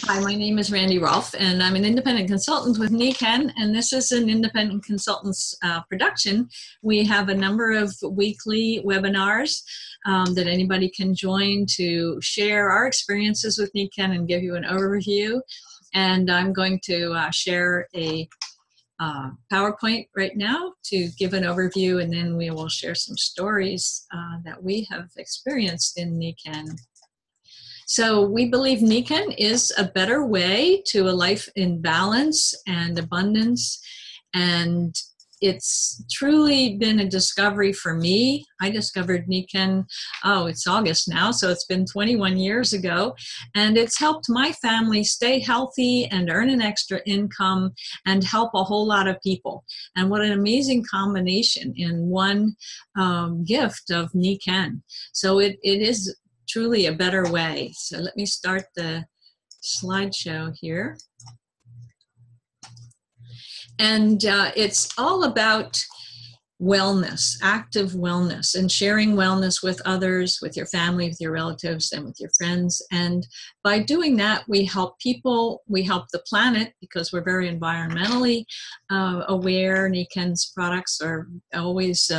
Hi, my name is Randy Rolfe, and I'm an independent consultant with Nikken, and this is an independent consultant's production. We have a number of weekly webinars that anybody can join to share our experiences with Nikken and give you an overview. And I'm going to share a PowerPoint right now to give an overview, and then we will share some stories that we have experienced in Nikken. So we believe Nikken is a better way to a life in balance and abundance, and it's truly been a discovery for me. I discovered Nikken, it's August now, so it's been 21 years ago, and it's helped my family stay healthy and earn an extra income and help a whole lot of people. And what an amazing combination in one gift of Nikken. So it is truly a better way. So let me start the slideshow here. And it's all about wellness, active wellness, and sharing wellness with others, with your family, with your relatives, and with your friends. And by doing that, we help people, we help the planet, because we're very environmentally aware. Nikken's products are always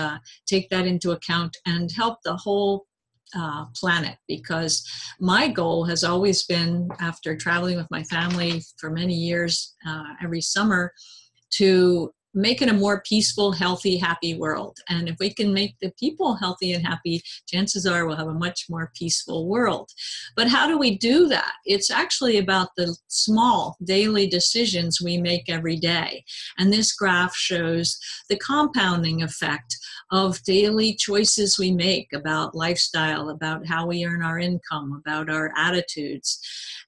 take that into account and help the whole planet, because my goal has always been, after traveling with my family for many years every summer, to make it a more peaceful, healthy, happy world. And if we can make the people healthy and happy, chances are we'll have a much more peaceful world. But how do we do that? It's actually about the small daily decisions we make every day. And this graph shows the compounding effect of daily choices we make about lifestyle, about how we earn our income, about our attitudes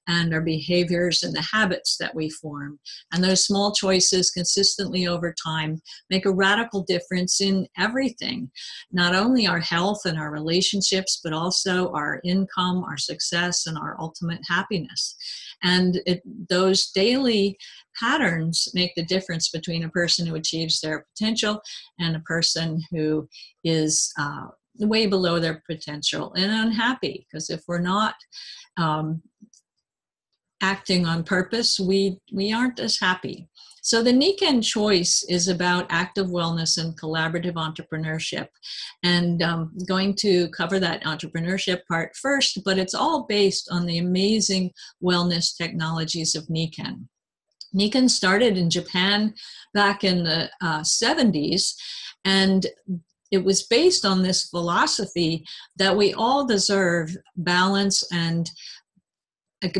and our behaviors and the habits that we form. And those small choices consistently over time make a radical difference in everything, not only our health and our relationships, but also our income, our success, and our ultimate happiness. And those daily patterns make the difference between a person who achieves their potential and a person who is way below their potential and unhappy. Because if we're not acting on purpose, we aren't as happy. So the Nikken choice is about active wellness and collaborative entrepreneurship. And I'm going to cover that entrepreneurship part first, but it's all based on the amazing wellness technologies of Nikken. Nikken started in Japan back in the 70s, and it was based on this philosophy that we all deserve balance and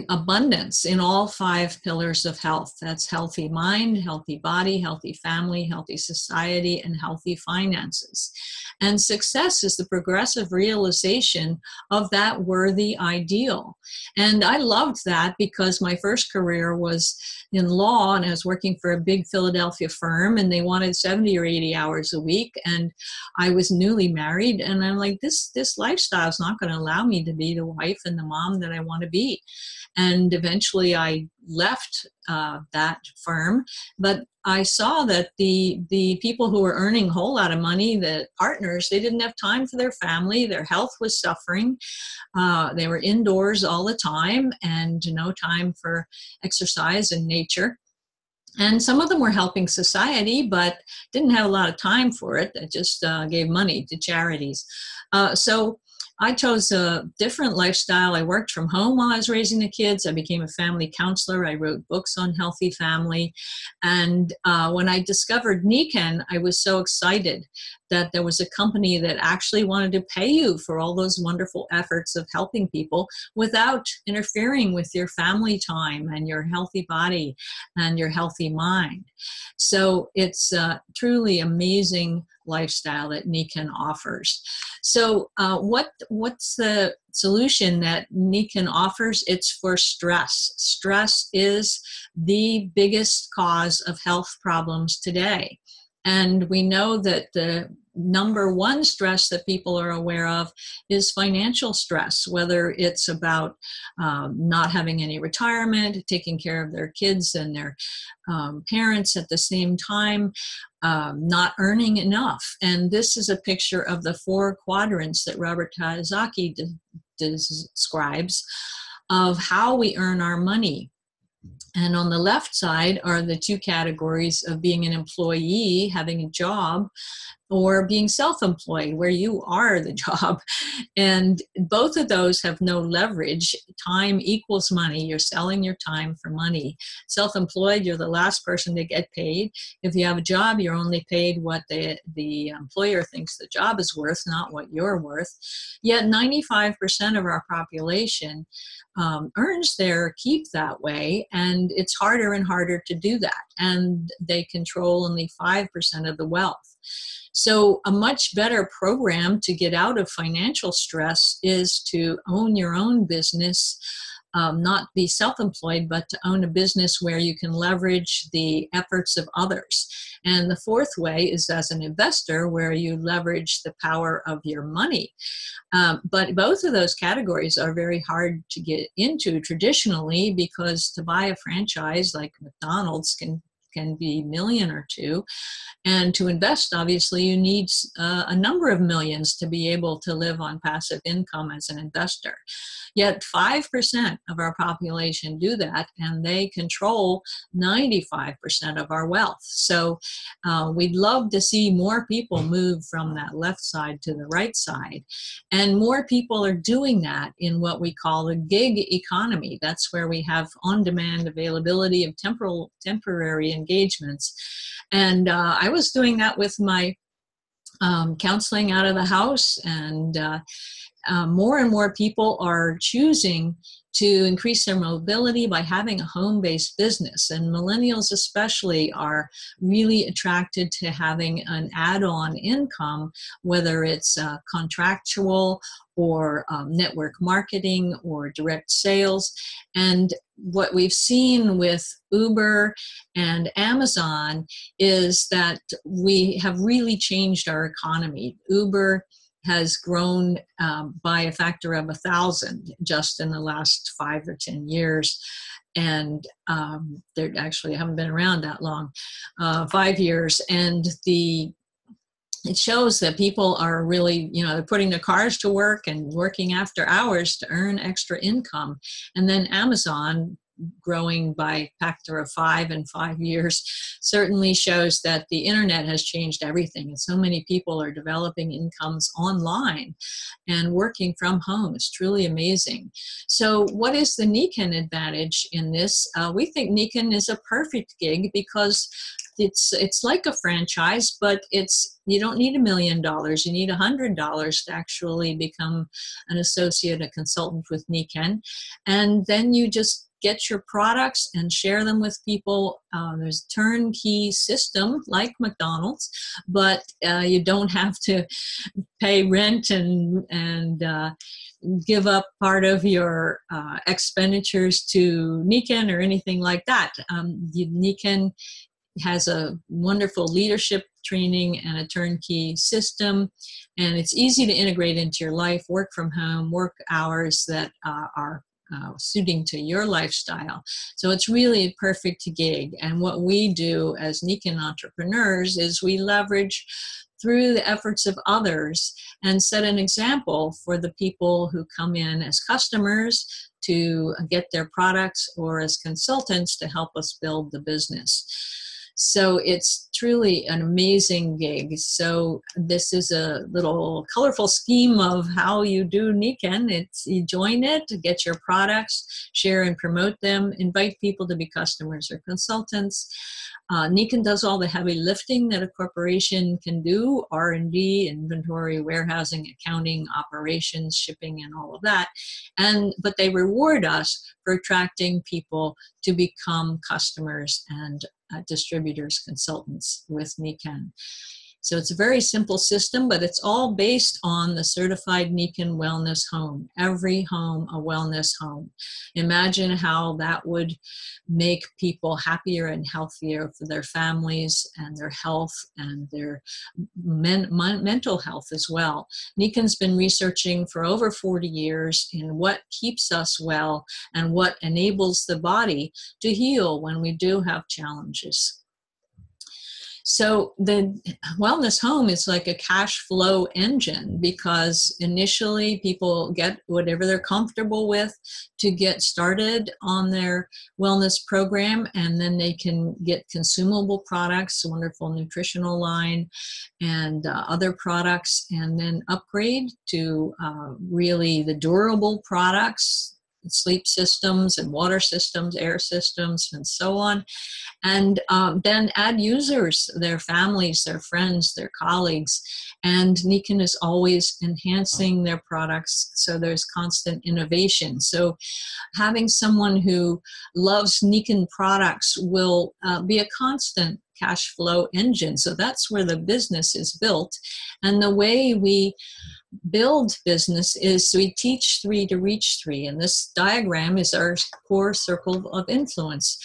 abundance in all 5 pillars of health. That's healthy mind, healthy body, healthy family, healthy society, and healthy finances. And success is the progressive realization of that worthy ideal. And I loved that because my first career was in law, and I was working for a big Philadelphia firm, and they wanted 70 or 80 hours a week. And I was newly married, and I'm like, this lifestyle is not going to allow me to be the wife and the mom that I want to be. And eventually I left that firm, but I saw that the people who were earning a whole lot of money, the partners, they didn't have time for their family. Their health was suffering. They were indoors all the time and no time for exercise and nature. And some of them were helping society, but didn't have a lot of time for it. They just gave money to charities. So I chose a different lifestyle. I worked from home while I was raising the kids. I became a family counselor. I wrote books on healthy family. And when I discovered Nikken, I was so excited that there was a company that actually wanted to pay you for all those wonderful efforts of helping people without interfering with your family time and your healthy body and your healthy mind. So it's a truly amazing lifestyle that Nikken offers. So what's the solution that Nikken offers? It's for stress. Stress is the biggest cause of health problems today. And we know that the number one stress that people are aware of is financial stress, whether it's about not having any retirement, taking care of their kids and their parents at the same time, not earning enough. And this is a picture of the 4 quadrants that Robert Kiyosaki describes of how we earn our money. And on the left side are the two categories of being an employee, having a job, or being self-employed, where you are the job. And both of those have no leverage. Time equals money. You're selling your time for money. Self-employed, you're the last person to get paid. If you have a job, you're only paid what the employer thinks the job is worth, not what you're worth. Yet 95% of our population earns their keep that way, and it's harder and harder to do that. And they control only 5% of the wealth. So a much better program to get out of financial stress is to own your own business, not be self-employed, but to own a business where you can leverage the efforts of others. And the fourth way is as an investor, where you leverage the power of your money. But both of those categories are very hard to get into traditionally, because to buy a franchise like McDonald's can be $1 million or $2 million. And to invest, obviously, you need a number of millions to be able to live on passive income as an investor. Yet 5% of our population do that, and they control 95% of our wealth. So we'd love to see more people move from that left side to the right side. And more people are doing that in what we call the gig economy. That's where we have on-demand availability of temporary engagements. And I was doing that with my counseling out of the house, and more and more people are choosing to increase their mobility by having a home-based business. And millennials especially are really attracted to having an add-on income, whether it's contractual or network marketing or direct sales. And what we've seen with Uber and Amazon is that we have really changed our economy. Uber has grown by a factor of 1,000 just in the last 5 or 10 years. And they actually haven't been around that long, 5 years. And it shows that people are really, they're putting their cars to work and working after hours to earn extra income. And then Amazon, growing by a factor of 5 in 5 years, certainly shows that the internet has changed everything. And so many people are developing incomes online and working from home. It's truly amazing. So what is the Nikken advantage in this? We think Nikken is a perfect gig because it's like a franchise, but you don't need $1 million. You need $100 to actually become an associate, a consultant with Nikken. And then you just get your products and share them with people. There's a turnkey system like McDonald's, but you don't have to pay rent and give up part of your expenditures to Nikken or anything like that. Nikken has a wonderful leadership training and a turnkey system, and it's easy to integrate into your life, work from home, work hours that are suiting to your lifestyle. So it's really a perfect gig. And what we do as Nikken entrepreneurs is we leverage through the efforts of others and set an example for the people who come in as customers to get their products, or as consultants to help us build the business. So it's truly an amazing gig. So this is a little colorful scheme of how you do Nikken. You join it, get your products, share and promote them, invite people to be customers or consultants. Nikken does all the heavy lifting that a corporation can do: R&D, inventory, warehousing, accounting, operations, shipping, and all of that. But they reward us for attracting people to become customers and distributors, consultants with Nikken. So it's a very simple system, but it's all based on the certified Nikken wellness home. Every home a wellness home. Imagine how that would make people happier and healthier for their families and their health and their mental health as well. Nikken's been researching for over 40 years in what keeps us well and what enables the body to heal when we do have challenges. So the wellness home is like a cash flow engine, because initially people get whatever they're comfortable with to get started on their wellness program, and then they can get consumable products, a wonderful nutritional line, and other products, and then upgrade to really the durable products, sleep systems and water systems, air systems, and so on. And then add users, their families, their friends, their colleagues. And Nikken is always enhancing their products, so there's constant innovation. So having someone who loves Nikken products will be a constant cash flow engine. So that's where the business is built. And the way we build business is we teach three to reach three. And this diagram is our core circle of influence.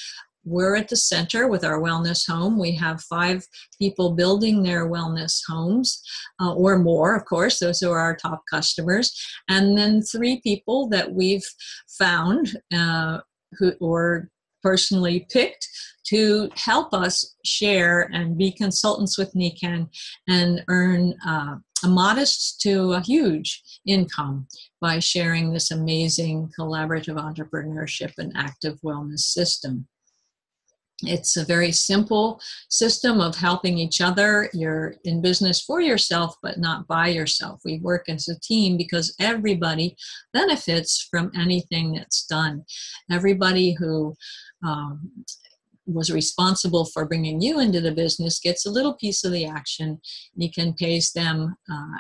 We're at the center with our wellness home. We have 5 people building their wellness homes, or more, of course. Those are our top customers. And then 3 people that we've found or personally picked to help us share and be consultants with Nikken and earn a modest to a huge income by sharing this amazing collaborative entrepreneurship and active wellness system. It's a very simple system of helping each other. You're in business for yourself, but not by yourself. We work as a team because everybody benefits from anything that's done. Everybody who was responsible for bringing you into the business gets a little piece of the action. Nikken pays them,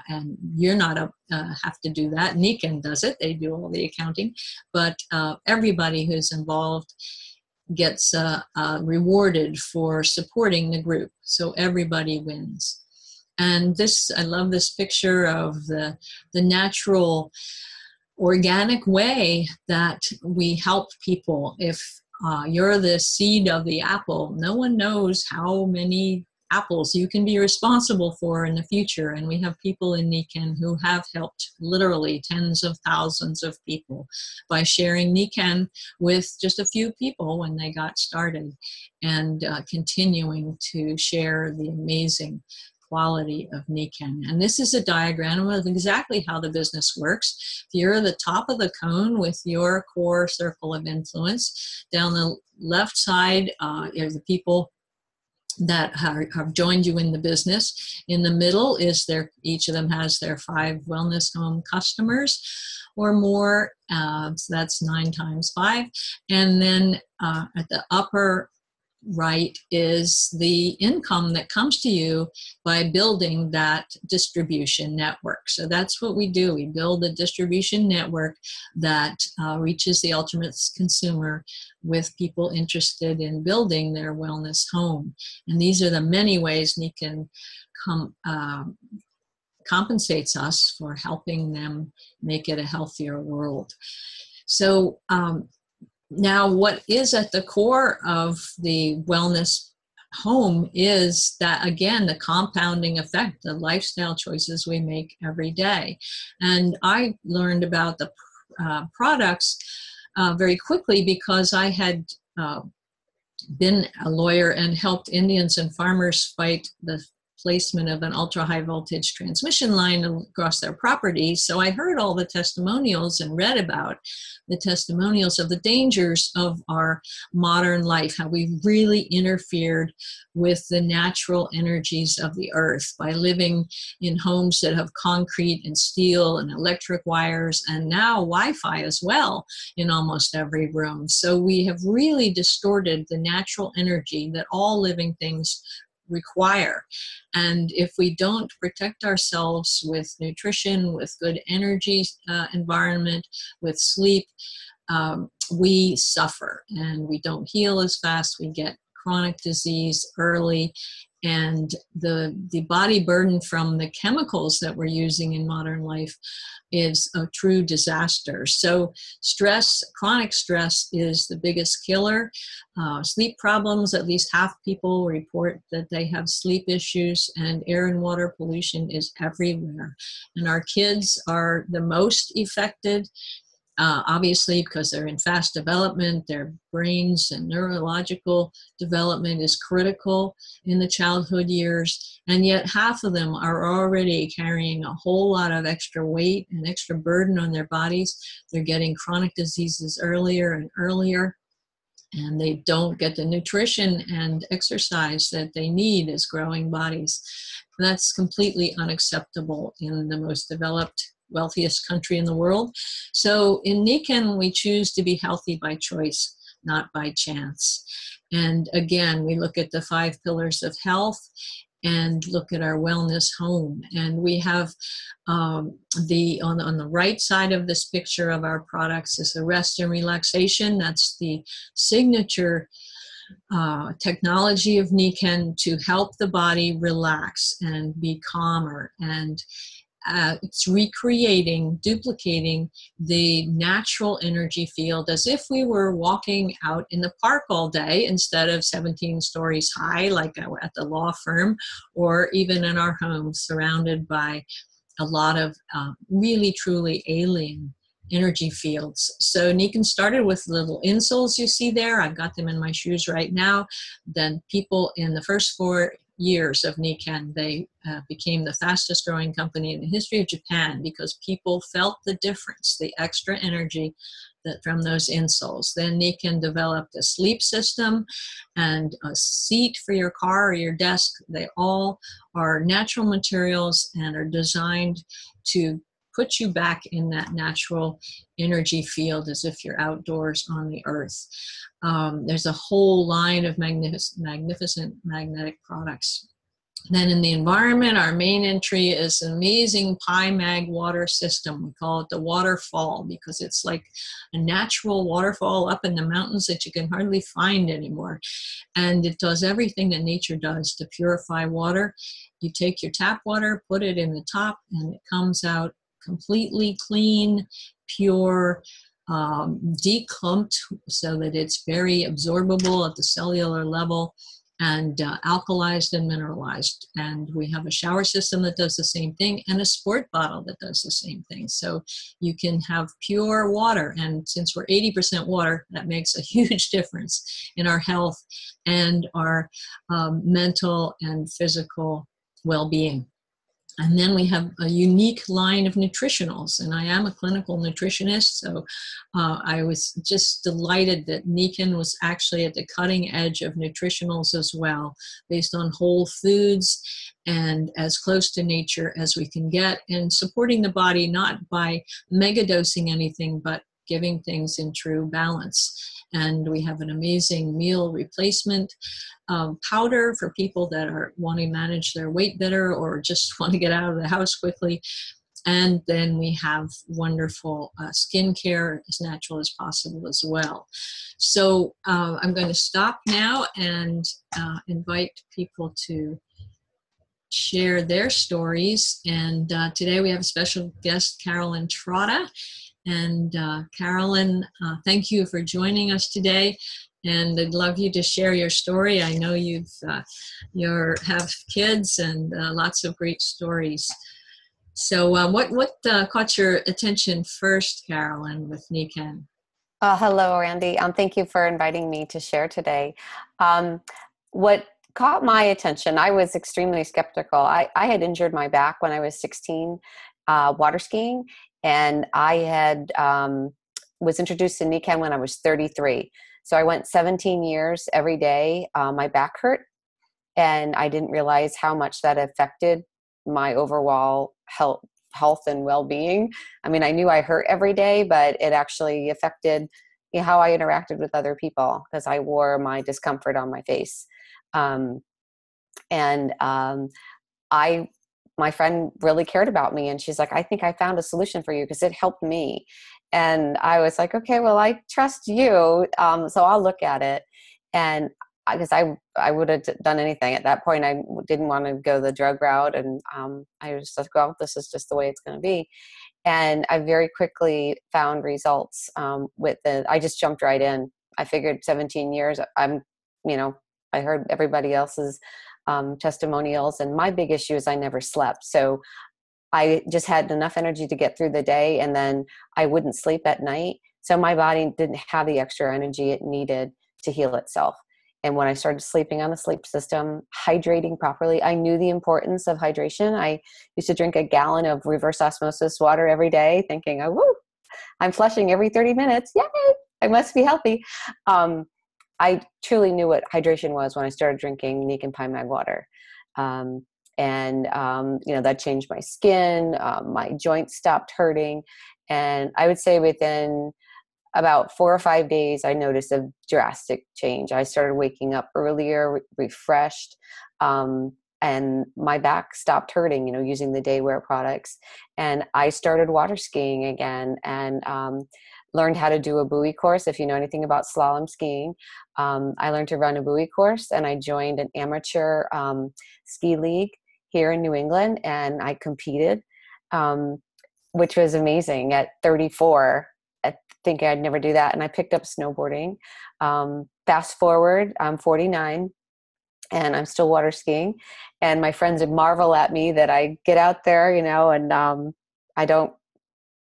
and you're not have to do that. Nikken does it. They do all the accounting. But everybody who's involved gets rewarded for supporting the group. So everybody wins. And this, I love this picture of the natural, organic way that we help people. If you're the seed of the apple, no one knows how many apples you can be responsible for in the future. And we have people in Nikken who have helped literally tens of thousands of people by sharing Nikken with just a few people when they got started, and continuing to share the amazing quality of Nikken. And this is a diagram of exactly how the business works. If you're the top of the cone with your core circle of influence, down the left side are the people that have joined you in the business. In the middle is each of them has their 5 wellness home customers or more. So that's 9 times 5. And then at the upper right is the income that comes to you by building that distribution network. So that's what we do. We build a distribution network that reaches the ultimate consumer with people interested in building their wellness home. And these are the many ways Nikken compensates us for helping them make it a healthier world. So now, what is at the core of the wellness home is that, again, the compounding effect, the lifestyle choices we make every day. And I learned about the products very quickly because I had been a lawyer and helped Indians and farmers fight the placement of an ultra-high voltage transmission line across their property. So I heard all the testimonials and read about the testimonials of the dangers of our modern life, how we really interfered with the natural energies of the earth by living in homes that have concrete and steel and electric wires, and now Wi-Fi as well in almost every room. So we have really distorted the natural energy that all living things require. And if we don't protect ourselves with nutrition, with good energy environment, with sleep, we suffer and we don't heal as fast. We get chronic disease early, and the body burden from the chemicals that we're using in modern life is a true disaster. So stress, chronic stress, is the biggest killer. Sleep problems, at least half people report that they have sleep issues, and air and water pollution is everywhere. And our kids are the most affected. Obviously, because they're in fast development, their brains and neurological development is critical in the childhood years. And yet half of them are already carrying a whole lot of extra weight and extra burden on their bodies. They're getting chronic diseases earlier and earlier, and they don't get the nutrition and exercise that they need as growing bodies. That's completely unacceptable in the most developed, wealthiest country in the world. So in Nikken, we choose to be healthy by choice, not by chance. And again, we look at the 5 pillars of health and look at our wellness home. And we have on the right side of this picture of our products is the rest and relaxation. That's the signature technology of Nikken to help the body relax and be calmer. And it's recreating, duplicating the natural energy field as if we were walking out in the park all day instead of 17 stories high, like at the law firm, or even in our homes surrounded by a lot of really, truly alien energy fields. So Nikken started with little insoles you see there. I've got them in my shoes right now. Then people in the first 4 years of Nikken, they became the fastest growing company in the history of Japan because people felt the difference, the extra energy that from those insoles. Then Nikken developed a sleep system and a seat for your car or your desk. They all are natural materials and are designed to put you back in that natural energy field as if you're outdoors on the earth. There's a whole line of magnificent magnetic products. Then in the environment, our main entry is an amazing PyMag water system. We call it the waterfall because it's like a natural waterfall up in the mountains that you can hardly find anymore. And it does everything that nature does to purify water. You take your tap water, put it in the top, and it comes out completely clean, pure, declumped so that it's very absorbable at the cellular level, and alkalized and mineralized. And we have a shower system that does the same thing and a sport bottle that does the same thing. So you can have pure water. And since we're 80% water, that makes a huge difference in our health and our mental and physical well-being. And then we have a unique line of nutritionals, and I am a clinical nutritionist, so I was just delighted that Nikken was actually at the cutting edge of nutritionals as well, based on whole foods and as close to nature as we can get, and supporting the body not by megadosing anything, but giving things in true balance. And we have an amazing meal replacement powder for people that are want to manage their weight better or just want to get out of the house quickly. And then we have wonderful skincare as natural as possible as well. So I'm going to stop now and invite people to share their stories. And today we have a special guest, Carolyn Trotta. And Carolyn, thank you for joining us today. And I'd love you to share your story. I know you have kids and lots of great stories. So what caught your attention first, Carolyn, with Nikken? Hello, Randy. Thank you for inviting me to share today. What caught my attention, I was extremely skeptical. I had injured my back when I was 16 water skiing, and I had was introduced to Nikken when I was 33. So I went 17 years every day. My back hurt, and I didn't realize how much that affected my overall health and well-being. I mean, I knew I hurt every day, but it actually affected how I interacted with other people because I wore my discomfort on my face. My friend really cared about me, and she's like, I think I found a solution for you because it helped me. And I was like, okay, well, I trust you. So I'll look at it. And because I would have done anything at that point. I didn't want to go the drug route. And I was just like, well, this is just the way it's going to be. And I very quickly found results I just jumped right in. I figured 17 years, I heard everybody else's testimonials. And my big issue is I never slept. So I just had enough energy to get through the day, and then I wouldn't sleep at night. So my body didn't have the extra energy it needed to heal itself. And when I started sleeping on the sleep system, hydrating properly, I knew the importance of hydration. I used to drink a gallon of reverse osmosis water every day, thinking, oh, woo, I'm flushing every 30 minutes. Yay, I must be healthy. I truly knew what hydration was when I started drinking Nikken Pine Mag water. That changed my skin. My joints stopped hurting. And I would say within about 4 or 5 days, I noticed a drastic change. I started waking up earlier, refreshed, and my back stopped hurting, using the Daywear products. And I started water skiing again, and learned how to do a buoy course. If you know anything about slalom skiing, I learned to run a buoy course, and I joined an amateur ski league here in New England, and I competed, which was amazing at 34. Thinking I'd never do that. And I picked up snowboarding. Fast forward, I'm 49 and I'm still water skiing. And my friends would marvel at me that I get out there, and I don't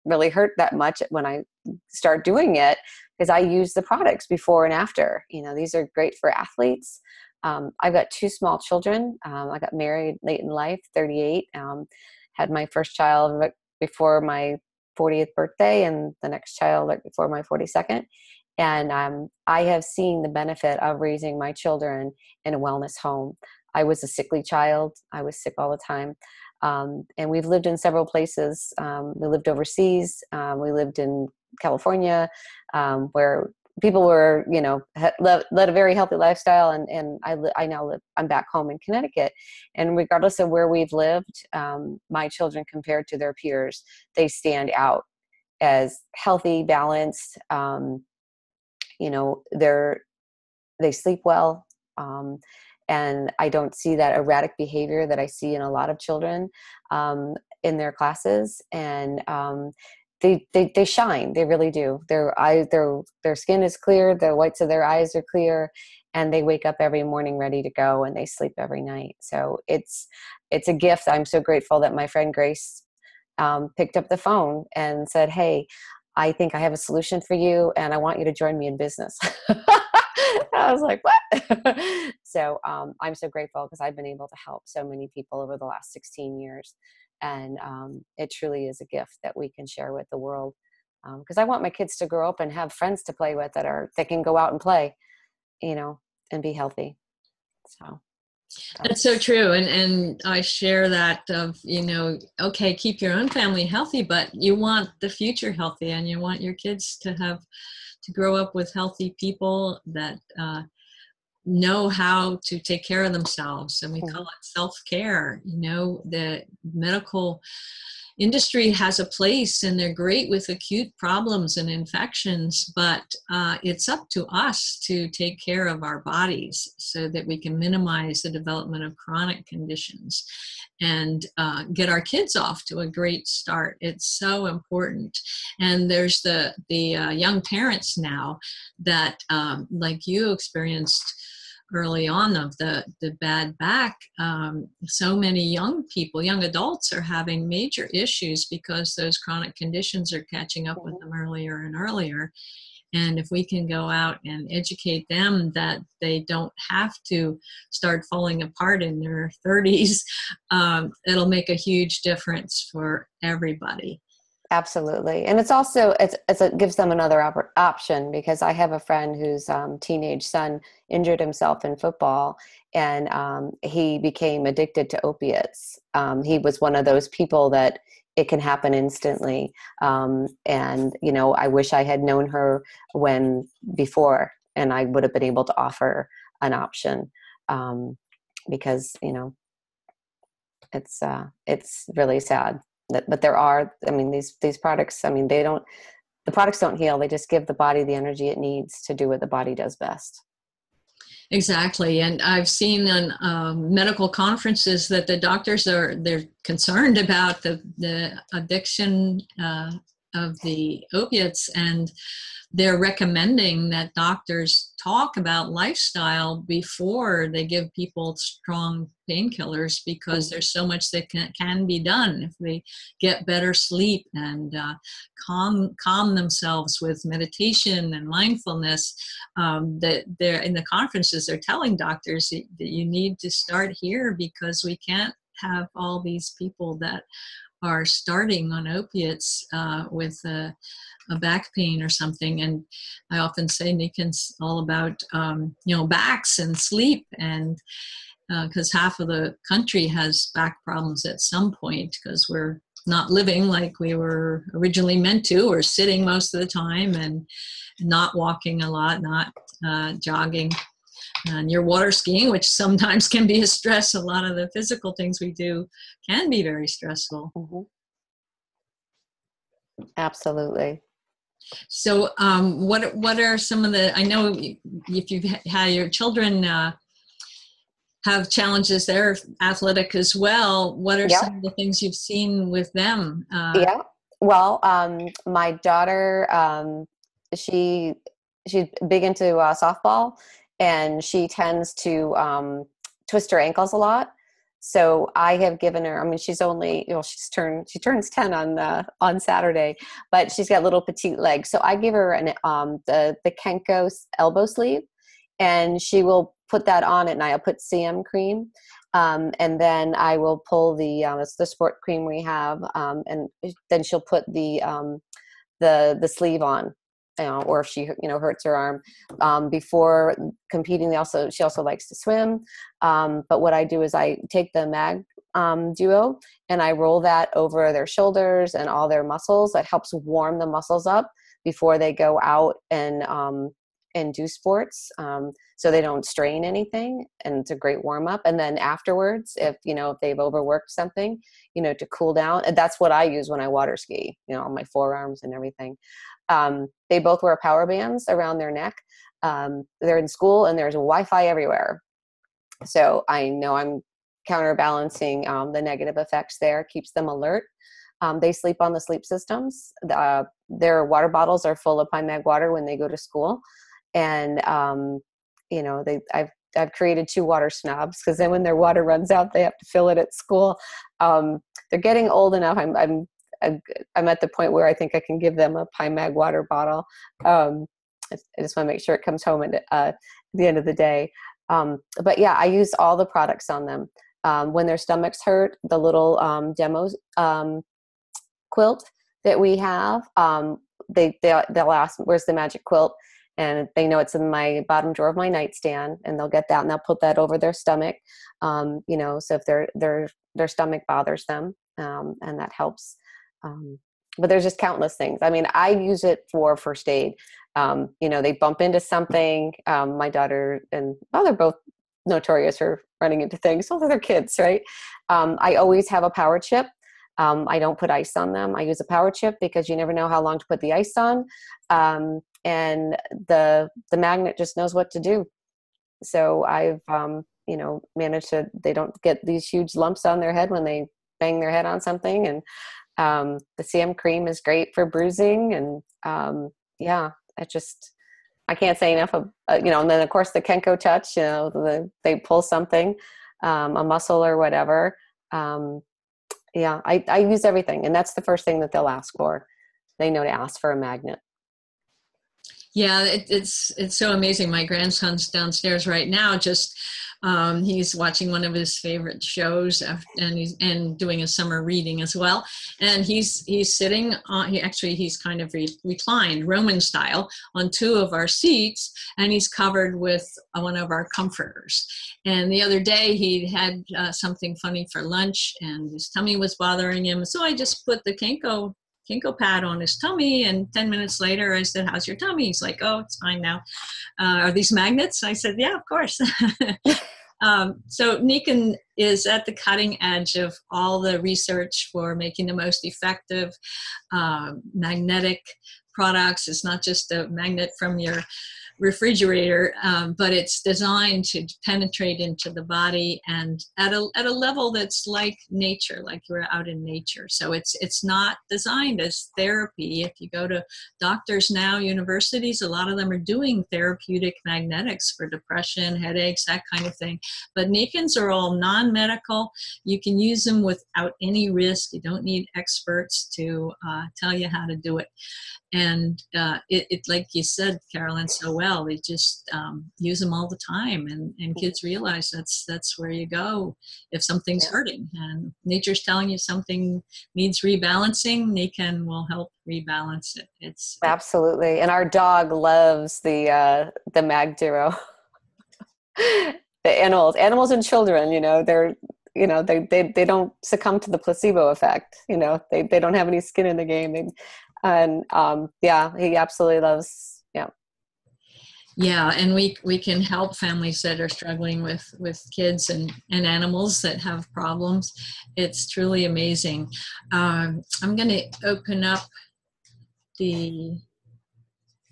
really hurt that much when I start doing it, because I use the products before and after. These are great for athletes. I've got 2 small children. I got married late in life, 38, had my first child before my 40th birthday, and the next child right before my 42nd. And I have seen the benefit of raising my children in a wellness home. I was a sickly child. I was sick all the time. And we've lived in several places. We lived overseas. We lived in California, where people were, led a very healthy lifestyle. And I now live, I'm back home in Connecticut. And regardless of where we've lived, my children, compared to their peers, they stand out as healthy, balanced. They sleep well. And I don't see that erratic behavior that I see in a lot of children in their classes. And they shine. They really do. Their skin is clear. The whites of their eyes are clear, and they wake up every morning ready to go, and they sleep every night. So it's a gift. I'm so grateful that my friend Grace picked up the phone and said, "Hey, I think I have a solution for you, and I want you to join me in business." I was like, what? So I'm so grateful, because I've been able to help so many people over the last 16 years. And it truly is a gift that we can share with the world. Because I want my kids to grow up and have friends to play with that can go out and play, and be healthy. So that's so true. And I share that of, okay, keep your own family healthy, but you want the future healthy, and you want your kids to grow up with healthy people that know how to take care of themselves. And we call it self-care. The medical industry has a place, and they're great with acute problems and infections, but it's up to us to take care of our bodies so that we can minimize the development of chronic conditions and get our kids off to a great start. It's so important. And there's the young parents now that, like you experienced early on, of the bad back. So many young adults are having major issues because those chronic conditions are catching up with them earlier and earlier. And if we can go out and educate them that they don't have to start falling apart in their 30s, it'll make a huge difference for everybody. Absolutely. And it gives them another option, because I have a friend whose teenage son injured himself in football, and he became addicted to opiates. He was one of those people that it can happen instantly. I wish I had known her before, and I would have been able to offer an option, because, it's really sad. But there are, these products, the products don't heal. They just give the body the energy it needs to do what the body does best. Exactly. And I've seen on medical conferences that the doctors they're concerned about the addiction of the opiates, and they're recommending that doctors talk about lifestyle before they give people strong painkillers, because there's so much that can be done if they get better sleep and calm themselves with meditation and mindfulness. That they're in the conferences, they're telling doctors that you need to start here, because we can't have all these people that are starting on opiates with a back pain or something. And I often say Nikken's all about backs and sleep, and because half of the country has back problems at some point, because we're not living like we were originally meant to, or sitting most of the time, and not walking a lot, not jogging. And you're water skiing, which sometimes can be a stress. A lot of the physical things we do can be very stressful. Mm-hmm. Absolutely. So what are some of the, I know if you've had your children have challenges, they're athletic as well. What are some of the things you've seen with them? Well, my daughter, she's big into softball, and she tends to twist her ankles a lot. So I have given her, I mean, she's only, she turns 10 on Saturday, but she's got little petite legs. So I give her the Kenko elbow sleeve, and she will put that on at night. I'll put CM cream. And then I will pull it's the sport cream we have. And then she'll put the sleeve on, or if she, hurts her arm, before competing. She also likes to swim. But what I do is I take the Mag Duo and I roll that over their shoulders and all their muscles. That helps warm the muscles up before they go out and do sports, so they don't strain anything, and it's a great warm up. And then afterwards, if they've overworked something, to cool down, and that's what I use when I water ski, on my forearms and everything. They both wear power bands around their neck. They're in school and there's Wi-Fi everywhere, so I know I'm counterbalancing the negative effects there. Keeps them alert. They sleep on the sleep systems. Their water bottles are full of Pine Mag water when they go to school. And, I've created 2 water snobs, because then when their water runs out, they have to fill it at school. They're getting old enough. I'm at the point where I think I can give them a Pine Mag water bottle. I just want to make sure it comes home at the end of the day. But yeah, I use all the products on them. When their stomachs hurt, the little demos quilt that we have, they'll ask, "Where's the magic quilt?" And they know it's in my bottom drawer of my nightstand, and they'll get that and they'll put that over their stomach. So if their stomach bothers them, and that helps. But there's just countless things. I mean, I use it for first aid. They bump into something. My daughter and they're both notorious for running into things. So they're kids, right? I always have a power chip. I don't put ice on them. I use a power chip because you never know how long to put the ice on. And the magnet just knows what to do. So I've, managed to, they don't get these huge lumps on their head when they bang their head on something. And the CM cream is great for bruising. And I can't say enough of, and then of course the Kenko touch, they pull something, a muscle or whatever. I use everything. And that's the first thing that they'll ask for. They know to ask for a magnet. Yeah, it's so amazing. My grandson's downstairs right now. Just he's watching one of his favorite shows, and he's doing a summer reading as well. And he's sitting on. He's kind of reclined Roman style on 2 of our seats, and he's covered with one of our comforters. And the other day he had something funny for lunch, and his tummy was bothering him. So I just put the Kenko pad on his tummy, and 10 minutes later I said, "How's your tummy?" He's like, "Oh, it's fine now." Are these magnets? I said, "Yeah, of course." So Nikken is at the cutting edge of all the research for making the most effective magnetic products. It's not just a magnet from your refrigerator, but it's designed to penetrate into the body and at a level that's like nature, like you're out in nature. So it's not designed as therapy. If you go to doctors now, universities, a lot of them are doing therapeutic magnetics for depression, headaches, that kind of thing. But Nikkens are all non-medical. You can use them without any risk. You don't need experts to tell you how to do it. And it like you said, Carolyn, so well, they just use them all the time, and kids realize that's where you go if something's hurting, and nature's telling you something needs rebalancing. Nikken will help rebalance it. It's absolutely, and our dog loves the Mag Zero. The animals and children, they don't succumb to the placebo effect. They don't have any skin in the game. He absolutely loves. Yeah, and we can help families that are struggling with kids and animals that have problems. It's truly amazing. I'm going to open up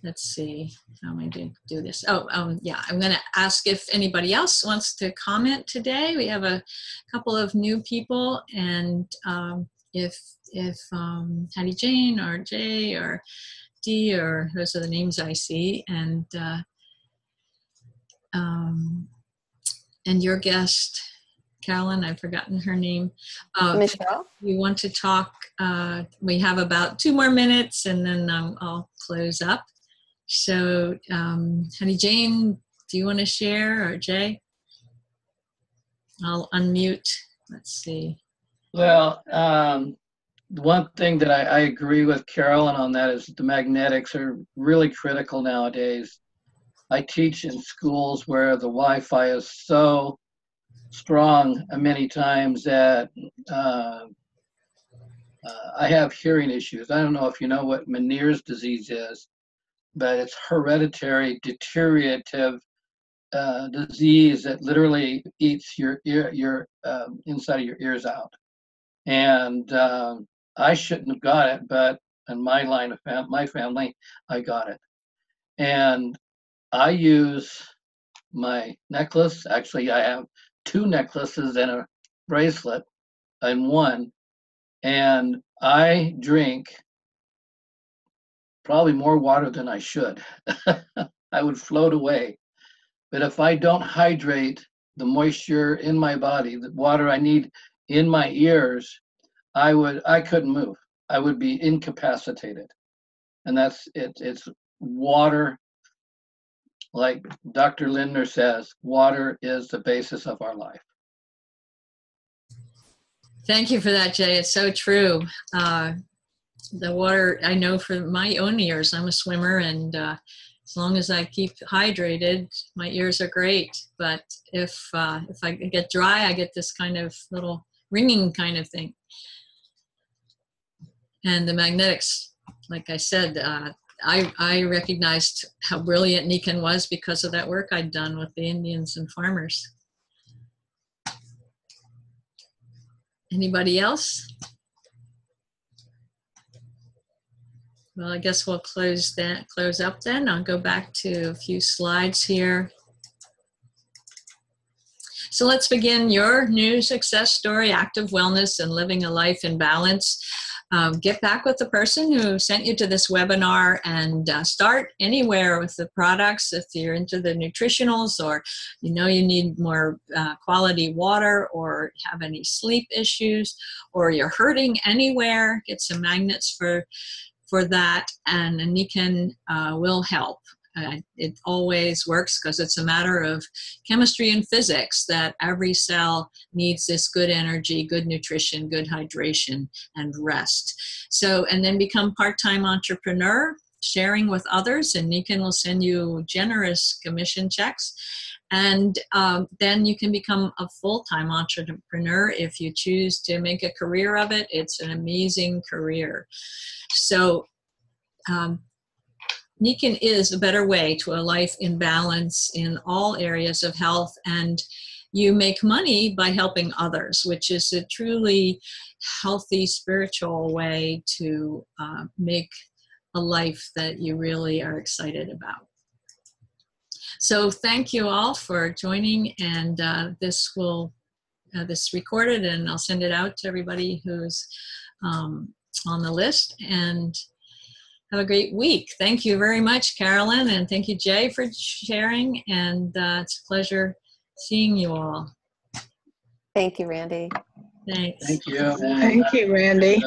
let's see how am I going to do this. I'm going to ask if anybody else wants to comment today. We have a couple of new people, and if Hattie Jane or Jay or Dee, or those are the names I see, and your guest, Carolyn, I've forgotten her name. Michelle? You want to talk? We have about 2 more minutes, and then I'll close up. So, Hattie Jane, do you want to share, or Jay? I'll unmute. Let's see. Well, the one thing that I agree with Carolyn on that is the magnetics are really critical nowadays. I teach in schools where the Wi-Fi is so strong many times that I have hearing issues. I don't know if you know what Meniere's disease is, but it's hereditary deteriorative disease that literally eats your inside of your ears out. And I shouldn't have got it, but in my line of my family, I got it. And I use my necklace. Actually, I have 2 necklaces and a bracelet in one. And I drink probably more water than I should. I would float away. But if I don't hydrate the moisture in my body, the water I need in my ears, I couldn't move. I would be incapacitated. And that's it. It's water. Like Dr. Lindner says, water is the basis of our life. Thank you for that, Jay. It's so true. The water, I know for my own ears, I'm a swimmer, and as long as I keep hydrated, my ears are great. But if I get dry, I get this kind of little ringing kind of thing. And the magnetics, like I said, I recognized how brilliant Nikken was because of that work I'd done with the Indians and farmers. Anybody else? Well, I guess we'll close up then. I'll go back to a few slides here. So let's begin your new success story, active wellness and living a life in balance. Get back with the person who sent you to this webinar, and start anywhere with the products. If you're into the nutritionals, or you need more quality water, or have any sleep issues, or you're hurting anywhere, get some magnets for that, and Nikken will help. It always works because it's a matter of chemistry and physics, that every cell needs this good energy, good nutrition, good hydration, and rest. So, and then become part-time entrepreneur, sharing with others, and Nikken will send you generous commission checks. And then you can become a full-time entrepreneur if you choose to make a career of it. It's an amazing career. So, Nikken is a better way to a life in balance in all areas of health, and you make money by helping others, which is a truly healthy spiritual way to make a life that you really are excited about. So thank you all for joining, and this will this recorded, and I'll send it out to everybody who's on the list. And have a great week. Thank you very much, Carolyn, and thank you, Jay, for sharing. And it's a pleasure seeing you all. Thank you, Randy. Thanks. Thank you. Thank you, Randy.